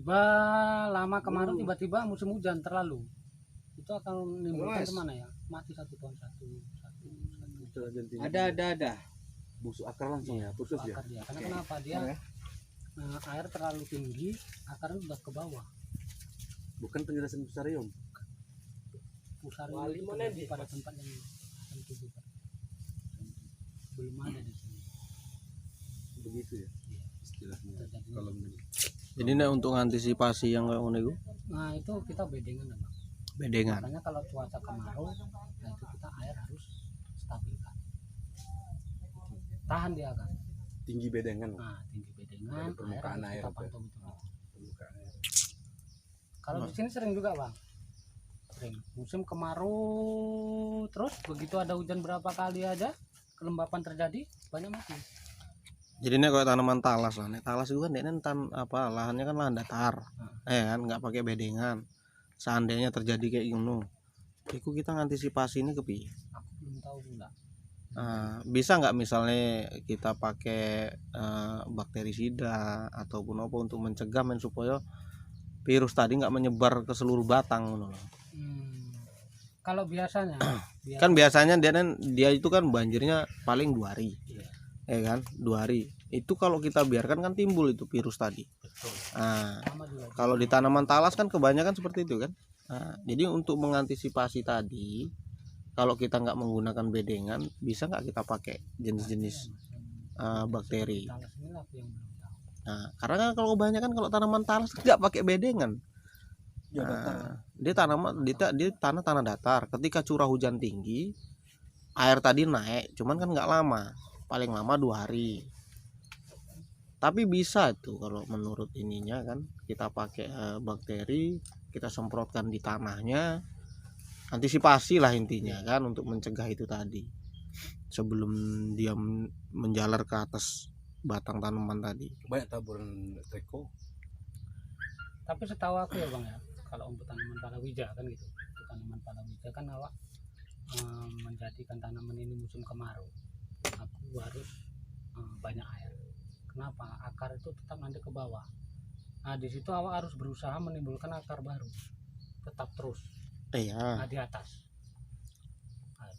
tiba-tiba lama kemarau, tiba-tiba musim hujan terlalu, itu akan menimbulkan kemana ya, mati satu pohon satu. Ada busuk akar langsung ya, putus ya. Akar dia. Karena kenapa dia air terlalu tinggi, akarnya udah ke bawah. Bukan penjelasan Pusarium. Pusarium itu pada tempat yang tentu juga. Belum ada di sini. Begitu ya istilahnya. Kalau jadi nih untuk antisipasi yang kayak ngono itu, nah itu kita bedengan apa? bedengan. Makanya kalau cuaca kemarau, nah itu kita air harus stabilkan. Tahan dia kan. tinggi bedengan. Nah, tinggi bedengan, permukaan air kita apa? pantau betul. Kalau di sini sering juga bang, sering musim kemarau terus begitu ada hujan berapa kali aja kelembapan terjadi banyak mati. Jadi ini kayak tanaman talas lah. Nih talas itu kan dia lahannya kan lahan datar, kan nggak pakai bedengan. Seandainya terjadi kayak gini, itu kita ngantisipasi ini kepi. Aku belum tahu enggak. Bisa nggak misalnya kita pakai bakterisida ataupun apa untuk mencegah supaya virus tadi nggak menyebar ke seluruh batang. Kalau biasanya, kan biasanya dia itu kan banjirnya paling 2 hari. Ya kan 2 hari itu kalau kita biarkan kan timbul itu virus tadi. Kalau di tanaman talas kan kebanyakan seperti itu kan. Jadi untuk mengantisipasi tadi, kalau kita nggak menggunakan bedengan, bisa nggak kita pakai jenis-jenis bakteri. Karena kan kalau kebanyakan kalau tanaman talas nggak pakai bedengan. Dia tanah datar. Ketika curah hujan tinggi, air tadi naik, cuman kan nggak lama. Paling lama 2 hari. Tapi bisa tuh kalau menurut ininya kan kita pakai bakteri, kita semprotkan di tanahnya, antisipasi lah intinya kan untuk mencegah itu tadi sebelum dia menjalar ke atas batang tanaman tadi. Banyak taburan treko. Tapi setahu aku ya bang ya, kalau untuk tanaman palawija kan gitu, untuk tanaman palawija kan awak menjadikan tanaman ini musim kemarau. Aku harus banyak air. Kenapa? Akar itu tetap nanti ke bawah. Nah di situ awak harus berusaha menimbulkan akar baru, tetap terus. Nah di atas. Nah,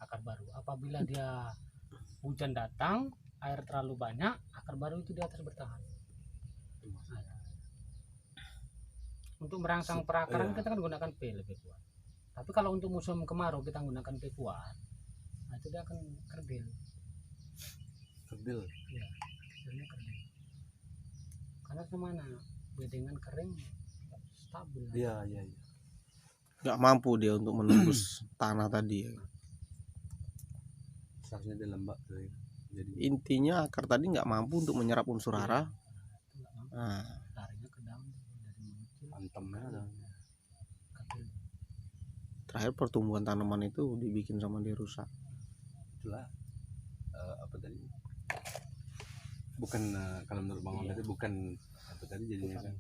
akar baru. Apabila dia hujan datang, air terlalu banyak, akar baru itu di atas bertahan. Nah, untuk merangsang perakaran kita kan gunakan P lebih kuat. Tapi kalau untuk musim kemarau kita gunakan P kuat. Nah itu dia akan kerdil. Iya, hasilnya kerdil. Karena kemana bedengan kering stabil. Iya. Nggak mampu dia untuk menembus tanah tadi. Seharusnya dia lembab tuh. Jadi intinya akar tadi nggak mampu untuk menyerap unsur hara. Larinya ke dalam dari mengecil. Antemnya. Terakhir pertumbuhan tanaman itu dibikin sama dia rusak. Itulah apa tadi? Bukan kalau menurut Bang Onda itu bukan apa tadi jadinya kan.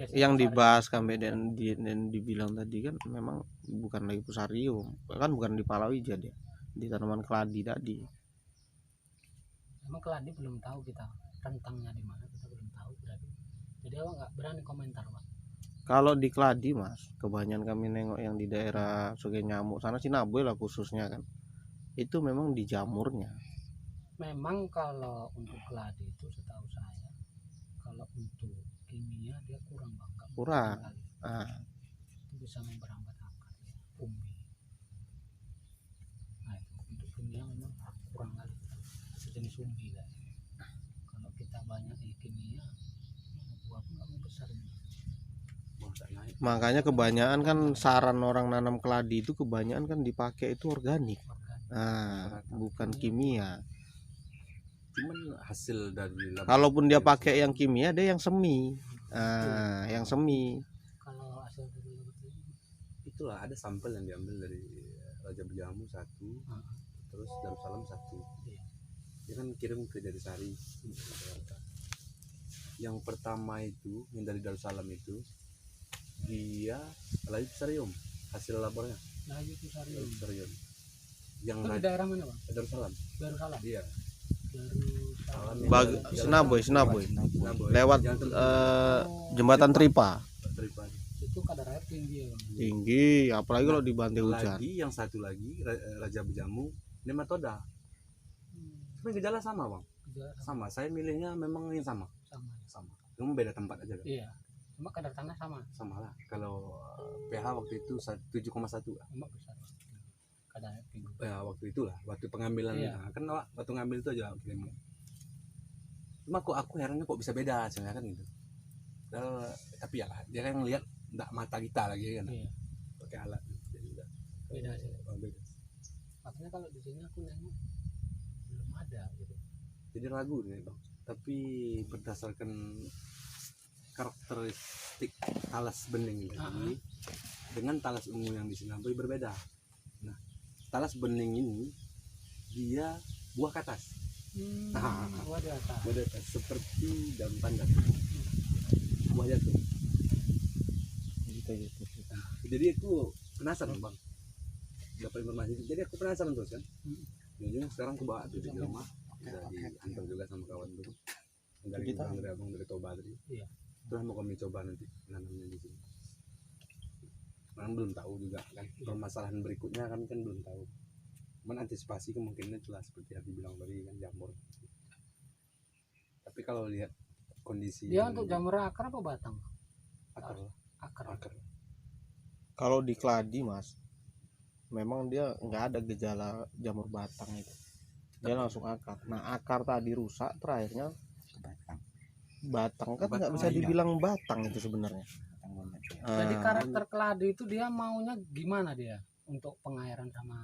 Yang dibahas kami dan dibilang tadi kan memang bukan lagi Pusarium, kan bukan di palawija dia, di tanaman keladi tadi. Emang keladi belum tahu kita rentangnya di mana, kita belum tahu berarti. Jadi awak nggak berani komentar Pak. Kalau di keladi mas, kebanyakan kami nengok yang di daerah Sungai Nyamuk sana Sinaboy lah khususnya kan, itu memang di jamurnya. Memang kalau untuk keladi itu setahu saya, kalau untuk kimia dia kurang bang. Kurang. Itu bisa memperhambat akar ya, umbi. Nah itu untuk kimia memang kurang kali. Itu jenis umbi lah. Kalau kita banyak kimia, buah pun nggak mau besar. Makanya kebanyakan kan saran orang nanam keladi itu kebanyakan kan dipakai itu organik. Bukan kimia. Cuman hasil dari kalaupun dia pakai yang kimia, ada yang semi. Yang semi. Kalau hasil dari itulah ada sampel yang diambil dari Raja Berjamu 1, terus Darussalam 1. Dia kan kirim ke Jatisari. Yang pertama itu yang dari Darussalam itu dia Layu Pusarium hasil labornya. Layu Pusarium. Yang itu di daerah mana bang? Darussalam. Darussalam. Iya. Senaboy Senaboy. lewat Jalan Tembus. jembatan Tripa Tripa. itu kadar air tinggi ya Bang. tinggi, apalagi kalau dibanting hujan. Lagi yang satu lagi Raja Bejamu nematoda. Tapi gejala sama bang. Gejala Sama. Saya milihnya memang yang sama. sama. Cuma beda tempat aja kan. Iya. Cuma kadar tanah sama. Sama lah. Kalau pH waktu itu 7,1 lah. Cuma besar. Kadar air tinggi. Ya, waktu itulah. Waktu pengambilan. Iya. Nah, kan waktu ngambil itu aja kirim. Cuma kok aku herannya kok bisa beda sebenarnya kan gitu. Tapi ya lah. Dia kan ngeliat enggak mata kita lagi kan. Iya. Pakai alat. Jadi udah. Beda sih. Beda. Makanya kalau di sini aku nengok belum ada gitu. Jadi ragu nih bang. Tapi berdasarkan karakteristik talas bening ini dengan talas ungu yang di Sinaboi berbeda. Nah, talas bening ini dia buah ke atas. Buah di atas. Buah di atas seperti daun pandan. Buah jatuh. Gitu. Jadi aku penasaran bang. Dapat informasi. Jadi aku penasaran terus kan. Jadi sekarang aku bawa tuh di rumah. Bisa diantar juga sama kawan tuh. Dari abang dari Toba tadi. Iya. Terus mau kami coba nanti nanamnya di sini. Kan belum tahu juga kan permasalahan berikutnya kan belum tahu. Mengantisipasi kemungkinan itulah seperti yang dibilang tadi kan jamur. Tapi kalau lihat kondisi Dia untuk jamur akar apa batang? akar. Kalau di Keladi mas, memang dia nggak ada gejala jamur batang itu, dia langsung akar. Nah akar tadi rusak, terakhirnya batang kan nggak bisa dibilang batang itu sebenarnya. Jadi karakter keladi itu dia maunya gimana dia untuk pengairan sama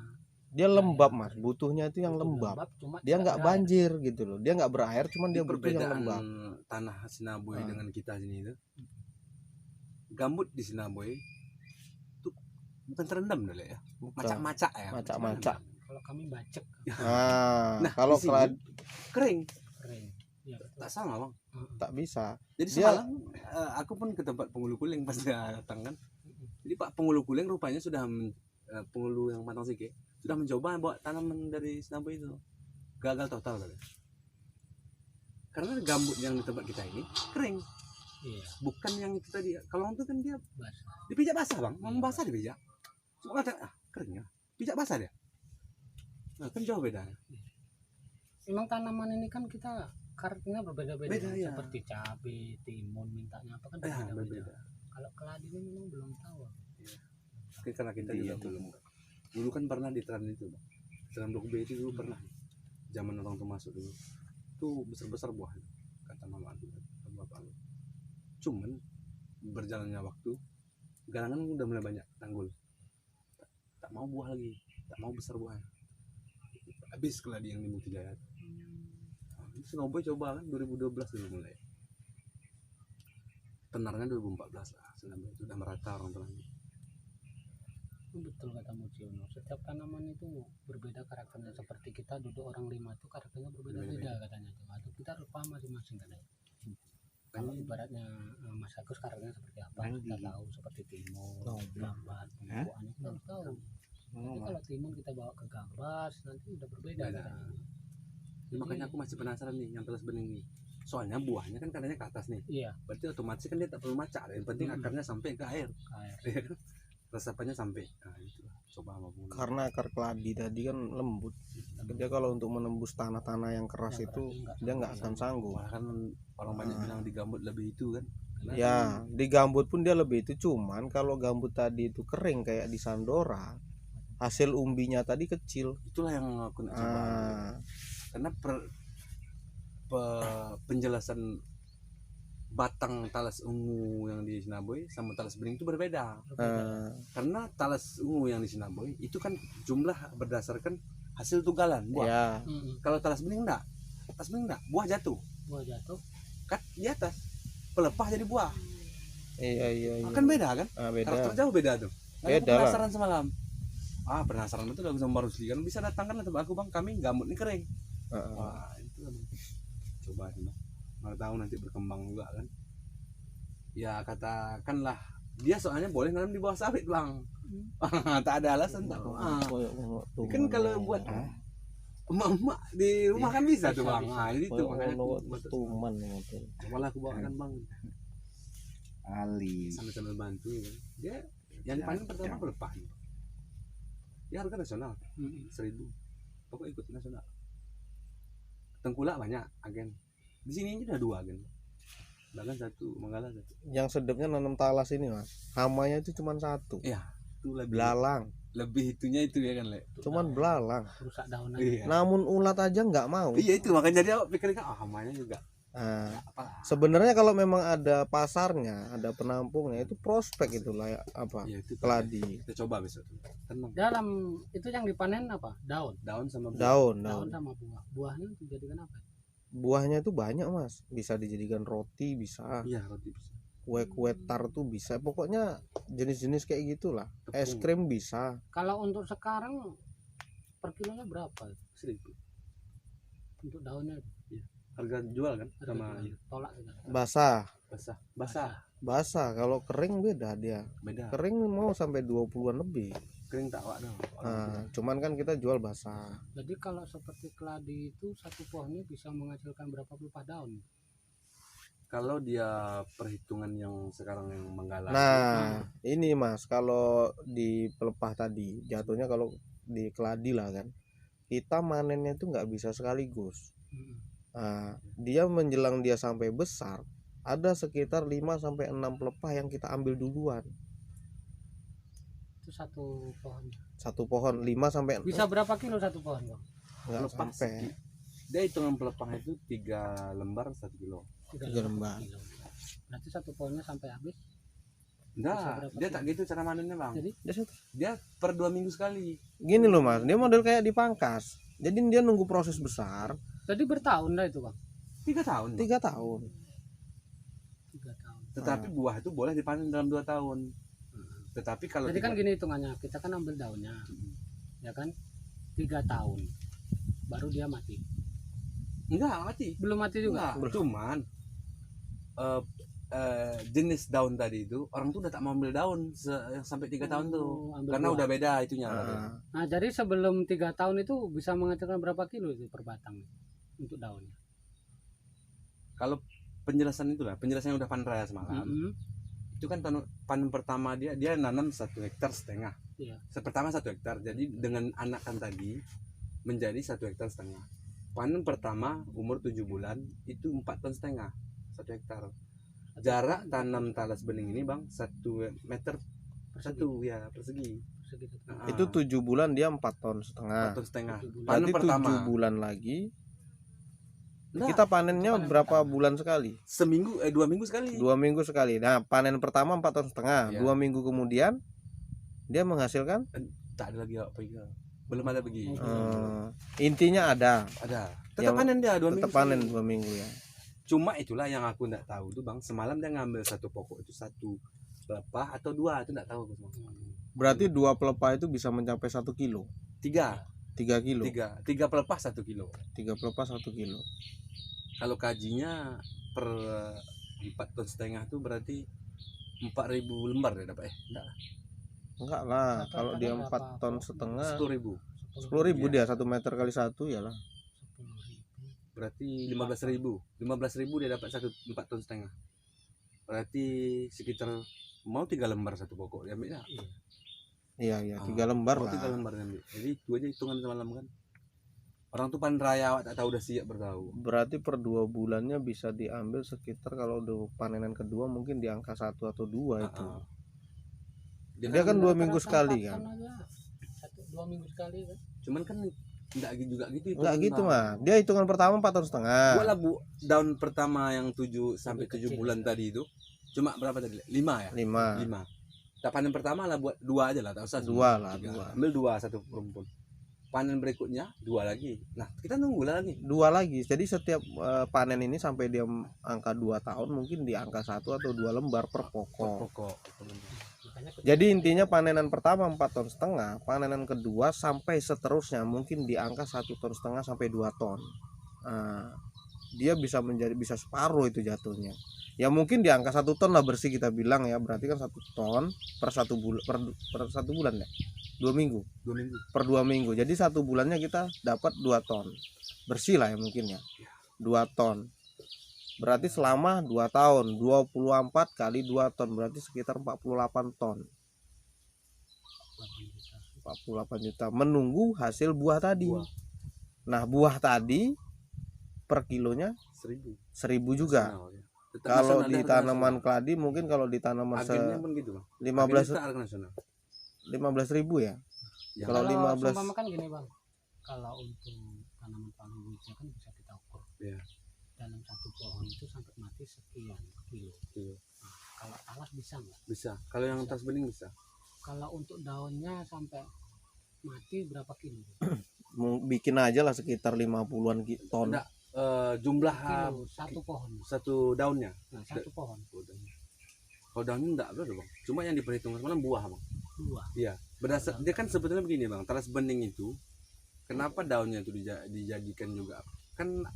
Dia lembab mas, butuhnya itu yang lembab. cuma Dia nggak banjir gitu loh, dia nggak berair, cuman dia butuh yang perbedaan lembab. tanah Sinaboi dengan kita sini itu. Gambut di Sinaboi itu bukan terendam dulu ya, macak-macak ya. Macak-macak. Kalau kami bacek Nah kalau di sini Keladi kering. ya, betul. Tak sama bang. tak bisa. Jadi Dia- semalam aku pun ke tempat penghulu kuling pas dia datang kan. Jadi Pak penghulu kuling rupanya sudah penghulu yang Matang Sike sudah mencoba bawa tanaman dari Sinaboi itu. Gagal total kali. Karena gambut yang di tempat kita ini kering, Iya, bukan yang itu tadi. Kalau itu kan dia basah. dipijak basah bang, mau basah dipijak. Cuma kata kering ya, pijak basah dia. Nah, kan jauh beda. Memang tanaman ini kan kita karakternya berbeda-beda, Beda, ya. seperti cabai, timun, mintanya apa kan Ya, berbeda-beda. berbeda. Kalau keladi ini memang belum tahu. Mungkin karena kita juga belum. Dulu kan pernah di tren itu bang, tren Blok B itu dulu pernah. Zaman orang tuh masuk dulu, tuh besar-besar buah kata mama aku, kata bapak aku. Cuman berjalannya waktu, garangan udah mulai banyak tanggul. Tak mau buah lagi, tak mau besar buahnya. Habis keladi yang di Mutijaya. Sinaboi coba kan 2012 dulu mulai. Tenarnya 2014 lah, Sinaboi itu udah merata orang tenarnya. Betul kata Muciono, setiap tanaman itu berbeda karakternya. Seperti kita duduk orang lima itu karakternya berbeda-beda katanya. Atau kita harus paham masing-masing katanya. Kalau ibaratnya Mas Agus karakternya seperti apa, kita tahu seperti timun, gambar, pembuahannya kita harus tahu. Nanti kalau timun kita bawa ke gambas nanti udah berbeda. Ya, makanya aku masih penasaran nih yang telas bening nih. Soalnya buahnya kan katanya ke atas nih. Iya, Berarti otomatis kan dia tak perlu macak. Yang penting akarnya sampai ke air. air. Resapannya sampai. Nah itu coba sama bunga. karena akar keladi tadi kan lembut, dia kalau untuk menembus tanah-tanah yang keras Yang itu keras dia nggak akan sanggup. Wah, kan orang banyak bilang di gambut lebih itu kan. Karena Ya di gambut pun dia lebih itu, cuman kalau gambut tadi itu kering kayak di Sandora, hasil umbinya tadi kecil. itulah yang aku nak coba. Karena penjelasan batang talas ungu yang di Sinaboi sama talas bening itu berbeda. Karena talas ungu yang di Sinaboi itu kan jumlah berdasarkan hasil tugalan buah. Ya Kalau talas bening enggak. Talas bening enggak, buah jatuh. Buah jatuh. Kan di atas. Pelepah jadi buah. iya. Kan beda kan? Beda. Karakter jauh beda tuh. Nah, aku Beda lah. penasaran semalam. Penasaran betul aku sama Rusli kan bisa datang kan tempat aku bang, kami gambut ini kering. Wah itu kan. Coba nih bang, mau tahu nanti berkembang juga kan. Ya katakanlah dia soalnya boleh nanam di bawah sawit bang. Tak ada alasan tak. Kan kalau buat emak-emak di rumah kan bisa tuh bang. Bisa. Nah itu makanya Ono aku tuman gitu. malah aku bawakan bang Ali. sambil bantu ya. Dia yang dipanen pertama pelepah. Dia harga nasional 1.000. Pokoknya ikut nasional. Tengkulak banyak agen. Di sini udah 2 agen. Bahkan 1 Manggala 1. Yang sedapnya nanam talas ini mas, hamanya itu cuma 1, Iya, itu lebih belalang, lebih itunya itu ya kan, Le. cuman belalang. rusak daun aja. Iya. Namun ulat aja nggak mau. Iya itu makanya dia pikir kan hamanya juga. Nah, Apa? sebenarnya kalau memang ada pasarnya, ada penampungnya, itu prospek itulah ya, apa Iya itu keladi, kita coba besok tuh. Tenang. Dalam itu yang dipanen apa? Daun. Daun sama buah. daun. Daun sama buah. Buahnya dijadikan apa? Buahnya itu banyak mas, bisa dijadikan roti, bisa Iya, roti bisa. kue-kue tar tuh bisa, pokoknya jenis-jenis kayak gitulah. Es Tepung. krim bisa. Kalau untuk sekarang per kilonya berapa? 1.000. Untuk daunnya Harga jual kan harga sama jual. Tolak sekarang. Basah, basah basah. Kalau kering beda dia. beda. Kering mau sampai 20-an lebih. Kering tak wak dong. Nah, cuman kan kita jual basah. Jadi kalau seperti keladi itu satu pohonnya bisa menghasilkan berapa pelepah daun? Kalau dia perhitungan yang sekarang yang Manggala. Nah, ini Mas, kalau di pelepah tadi, jatuhnya kalau di keladi lah kan, kita manennya itu nggak bisa sekaligus. Nah, dia menjelang dia sampai besar, ada sekitar 5 sampai 6 pelepah yang kita ambil duluan. Itu satu pohon. Satu pohon 5 sampai Bisa berapa kilo satu pohon, Bang? nggak Pelepah sampai. dia hitungan pelepah itu 3 lembar 1 kilo. 3 lembar. Kilo. Berarti satu pohonnya sampai habis. Enggak, berapa dia kilo? tak gitu cara manennya bang. Jadi Dia per 2 minggu sekali. Gini loh Mas, dia model kayak dipangkas. Jadi dia nunggu proses besar jadi bertahun dah itu, Bang. 3 tahun. 3 tahun. 3 tahun. Tetapi buah itu boleh dipanen dalam 2 tahun. Tetapi kalau Jadi kan tiga- gini hitungannya, kita kan ambil daunnya, ya kan? 3 tahun. Baru dia mati. enggak mati. Belum mati juga. Enggak, cuman jenis daun tadi itu orang tuh udah tak mau ambil daun yang sampai 3 tahun tuh. Oh, ambil Karena buah. udah beda itunya. Nah, Nah, jadi sebelum 3 tahun itu bisa menghasilkan berapa kilo itu per batang untuk daunnya? Kalau penjelasan itulah, penjelasan yang udah panen raya semalam. Mm-mm. Itu kan panen pertama dia nanam 1,5 hektar. Iya. Pertama 1 hektar. Jadi dengan anakan tadi menjadi 1,5 hektar. Panen pertama umur 7 bulan itu 4,5 ton 1 hektar. Jarak tanam talas bening ini bang 1 meter persegi. Segitu. Nah, itu 7 bulan dia 4,5 ton. 4,5 ton. 7 bulan. Panen Berarti pertama 7 bulan lagi Nah, kita panennya panen berapa pertama. bulan sekali? 2 minggu sekali. 2 minggu sekali. Nah, panen pertama 4,5 ton. Iya. 2 minggu kemudian dia menghasilkan Tak ada lagi apa belum ada begini. intinya ada. Ada. Tetap Yang- panen dia 2 Tetap minggu. panen sekali. 2 minggu ya. Cuma itulah yang aku nggak tahu tuh bang. Semalam dia ngambil satu pokok itu 1 pelepah atau 2 itu nggak tahu aku. Berarti 2 pelepah itu bisa mencapai 1 kilo. 3 kilo. 3 pelepah 1 kilo. 3 pelepah 1 kilo. Kalau kajinya per 4,5 ton tuh berarti 4.000 lembar ya dapat Enggak lah, Satu kalau hektar dia berapa 4 ton setengah 10.000 10.000 dia 1 meter kali 1 ya lah. 10.000. berarti 15.000 dia dapat 4,5 ton. Berarti sekitar mau 3 lembar satu pokok ya ambil ya. Iya 3 lembar Mau 3 lah. lembar ambil. Jadi itu aja hitungan semalam kan. Orang tuh panen raya awak tak tahu udah siap bertahu. Berarti per 2 bulannya bisa diambil sekitar kalau udah panenan kedua mungkin di angka 1 atau 2 itu. Dia kan 2 minggu Rata-rata sekali 4 kan. ton aja. 2 minggu sekali kan. Cuman kan enggak juga gitu Enggak gitu mah. Dia hitungan pertama 4,5 ton. Gua lah bu daun pertama yang 7 sampai Lebih 7 kecil, bulan ya. tadi itu cuma berapa tadi? 5 ya? 5. 5. Tak panen pertama lah buat 2 aja lah, tak usah 2 lah, 3. 2. Ambil 2 satu rumpun. Panen berikutnya 2 lagi. Nah, kita nunggu lah lagi. 2 lagi. Jadi setiap panen ini sampai dia angka 2 tahun mungkin di angka 1 atau 2 lembar per pokok. Pokok. Makanya Jadi intinya panenan pertama 4,5 ton, panenan kedua sampai seterusnya mungkin di angka 1,5 ton sampai 2 ton. Nah, dia bisa bisa separuh itu jatuhnya. Ya mungkin di angka 1 ton lah bersih kita bilang ya, berarti kan 1 ton per 1 bulan per 1 bulan ya, 2 minggu 2 minggu. per 2 minggu, jadi 1 bulannya kita dapat 2 ton bersih lah ya mungkin ya, 2 ton berarti selama 2 tahun 24 kali 2 ton berarti sekitar 48 ton, 48 juta menunggu hasil buah tadi. Buah. Nah buah tadi per kilonya 1.000 juga. nasional, ya. Tetap Kalau nasional, di harga tanaman nasional. keladi mungkin kalau di tanaman Agennya pun gitu bang. 15 Agennya harga nasional. 15.000 ya. Ya. Kalau 15 seumpama kan gini bang, kalau untuk tanaman palawija kan bisa kita ukur. Iya. Dalam 1 pohon itu sampai mati sekian kilo. Iya. Nah, kalau talas bisa nggak? Bisa. Kalau yang tas bening bisa. Kalau untuk daunnya sampai mati berapa kilo? bikin aja lah sekitar 50-an ton. Enggak, jumlah Kilo, 1 pohon. satu daunnya. Nah, 1 pohon. Kalau daunnya enggak berapa bang. Cuma yang diperhitungkan semalam buah bang. Buah. Iya. Berdasar dia kan sebetulnya begini bang. Talas bening itu kenapa daunnya itu dijadikan juga kan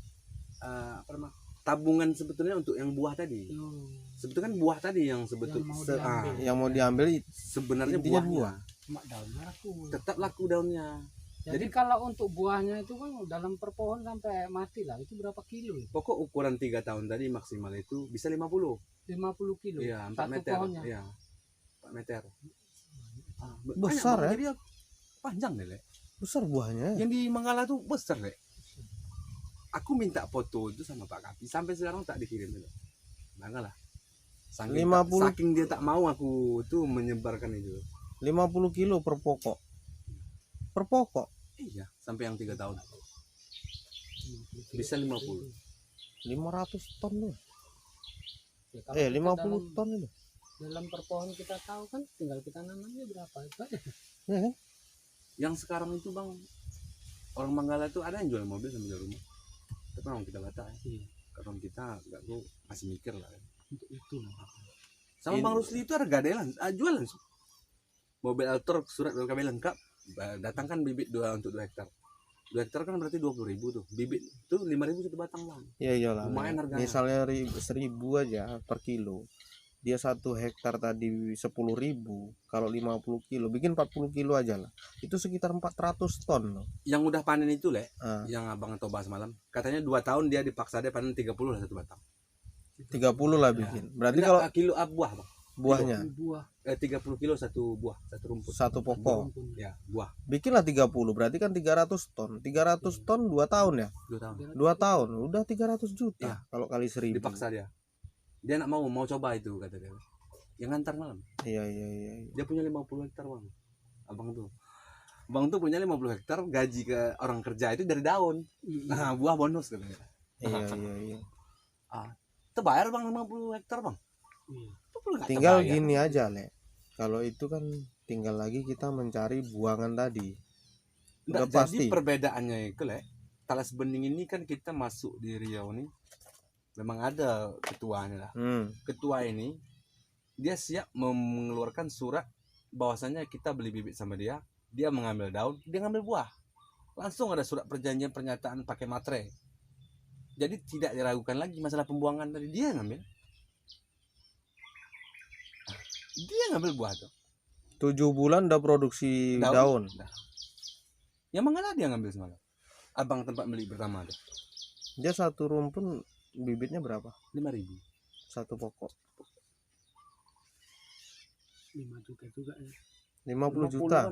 apa namanya, tabungan sebetulnya untuk yang buah tadi. Sebetulnya kan buah tadi yang Yang mau diambil sebenarnya intinya buahnya. buah. Cuma daunnya laku. Tetap laku daunnya. Jadi kalau untuk buahnya itu kan dalam per pohon sampai mati lah, itu berapa kilo? Pokok ukuran 3 tahun tadi maksimal itu bisa 50. 50 kilo. Iya, 4 1 meter. pohonnya. Iya. 4 meter. Besar, banyak, ya? Jadi panjang deh, Le. Besar buahnya. Yang di Manggala tuh besar, Le. Aku minta foto itu sama Pak Kapi, sampai sekarang tak dikirim itu. Manggala. Saking 50. saking dia tak mau aku tuh menyebarkan itu. 50 kilo per pokok. Per pokok. Iya, sampai yang 3 tahun. Bisa 50. 500 ton loh. Ya, kalau kita 50 ton itu. dalam per pohon kita tahu kan, tinggal kita nanamnya berapa itu aja. Ya kan? Yang sekarang itu Bang, orang Manggala tuh ada yang jual mobil sambil jual rumah. Tapi memang kita batal ya. Iya. Karena kita enggak tuh masih mikir lah. Ya. Untuk itu lah. Sama Bang Rusli itu ada gadelan, jualan mobil Altor surat LKB lengkap, datangkan bibit untuk 2 hektar. 2 hektar kan berarti 20.000 tuh. Bibit tuh 5.000 1 batang Bang. Iya iyalah. Lumayan harganya. Misalnya 1.000 aja per kilo. Dia 1 hektar tadi 10.000. Kalau 50 kilo bikin 40 kilo aja lah. Itu sekitar 400 ton loh. Yang udah panen itu Le, Ah, yang Abang atau bahas malam, katanya 2 tahun dia dipaksa dia panen 30 lah 1 batang. 30 lah bikin. Berarti Enggak, kalau kilo buah Bang. buahnya Buah 30 kilo 1 buah, 1 rumput. 1 pokok. Ya, buah Bikinlah 30, berarti kan 300 ton. 300 ton 2 tahun ya? 2 tahun. 2 tahun udah 300 juta Iya. kalau kali 1.000. Dipaksa dia. Dia nak mau coba itu kata dia. Yang ngantar malam. Iya. Dia punya 50 hektar Bang. Abang tuh. Abang tuh punya 50 hektar, gaji ke orang kerja itu dari daun. Nah, buah bonus katanya. Iya. Terbayar Bang 50 hektar Bang. Iya. Itu pun nggak Tinggal terbayar. gini aja, Le. Kalau itu kan tinggal lagi kita mencari buangan tadi. Nggak, Udah pasti. jadi perbedaannya itu Le, Talas Bening ini kan kita masuk di Riau nih. Memang ada ketuanya lah. Ketua ini dia siap mengeluarkan surat bahwasanya kita beli bibit sama dia mengambil daun, dia ngambil buah. Langsung ada surat perjanjian pernyataan pakai materai. Jadi tidak diragukan lagi masalah pembuangan tadi, dia ngambil. Dia ngambil buah tuh. 7 bulan udah produksi daun. Nah. Yang mana dia ngambil semalam? Abang tempat beli pertama tuh. Dia 1 rumpun bibitnya berapa? 5.000. 1 pokok. 5 juta juga ya. 50 juta.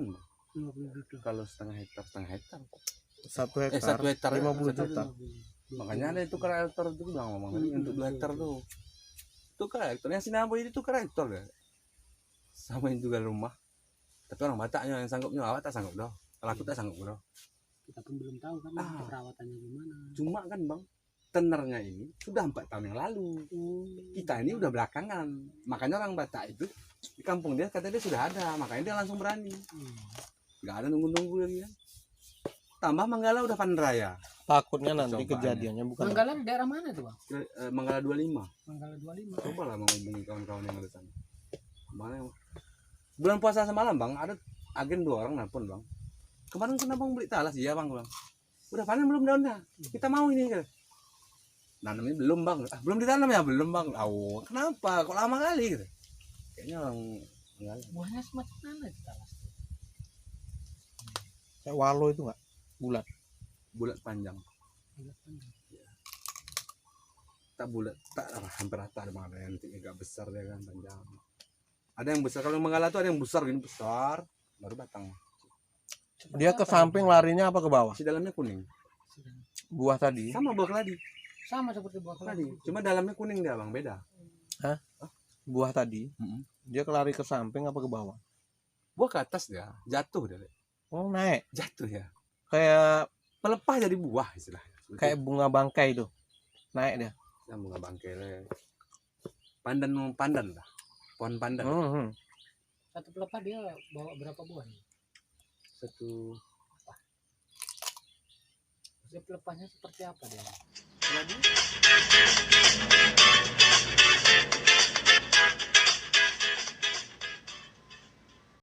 50 juta. Kalau setengah hektar. 1 hektar. 1 hektar 50 juta. Makanya ada itu hektar itu bang ngomong tadi untuk 2 hektar tuh. Itu hektar yang Sinabo itu hektar deh. Samain juga rumah. Tapi orang Bataknya yang sanggupnya, awak tak sanggup dah. Kalau aku tak sanggup dah. Kita pun belum tahu kan perawatannya gimana. Cuma kan bang, tenernya ini sudah 4 tahun yang lalu. Kita ini udah belakangan. Makanya orang Batak itu di kampung dia katanya dia sudah ada, makanya dia langsung berani. Nggak ada nunggu-nunggu lagi kan. Tambah Manggala udah panen raya. Takutnya nanti Cobaannya. kejadiannya bukan. Manggala di daerah mana tuh bang? Manggala 25. Manggala 25. Cobalah menghubungi kawan-kawan yang ada sana. Mana yang bulan puasa semalam bang, ada agen 2 orang nelpon bang. Kemarin kena bang beli talas, iya bang. Udah panen belum daunnya? Kita mau ini kan. nanamnya belum bang, belum ditanam ya, belum bang. Oh kenapa, kok lama kali gitu. Kayaknya orang enggak. Buahnya semacam mana itu talas tuh? Kayak walo itu nggak bulat. Bulat panjang, Bulat kan. tak bulat, tak hampir rata, ada mana yang agak besar dia kan panjang. Ada yang besar, kalau Manggala tuh ada yang besar gini, besar baru batang. Seperti Dia ke apa samping ini? larinya apa ke bawah? Si dalamnya kuning, Buah tadi. sama buah keladi. Sama seperti buah keladi. Cuma dalamnya kuning dia bang, beda. Buah tadi. Mm-mm. Dia lari ke samping apa ke bawah? Buah ke atas dia, jatuh dia, Oh, naik. jatuh ya. Kayak Pelepah jadi buah istilahnya. kayak bunga bangkai tuh. Naik dia. yang bunga bangkele. Pandan lah. Pohon pandan. Hmm. Satu pelepah dia bawa berapa buah nih? Satu Maksudnya pelepahnya seperti apa dia? keladi.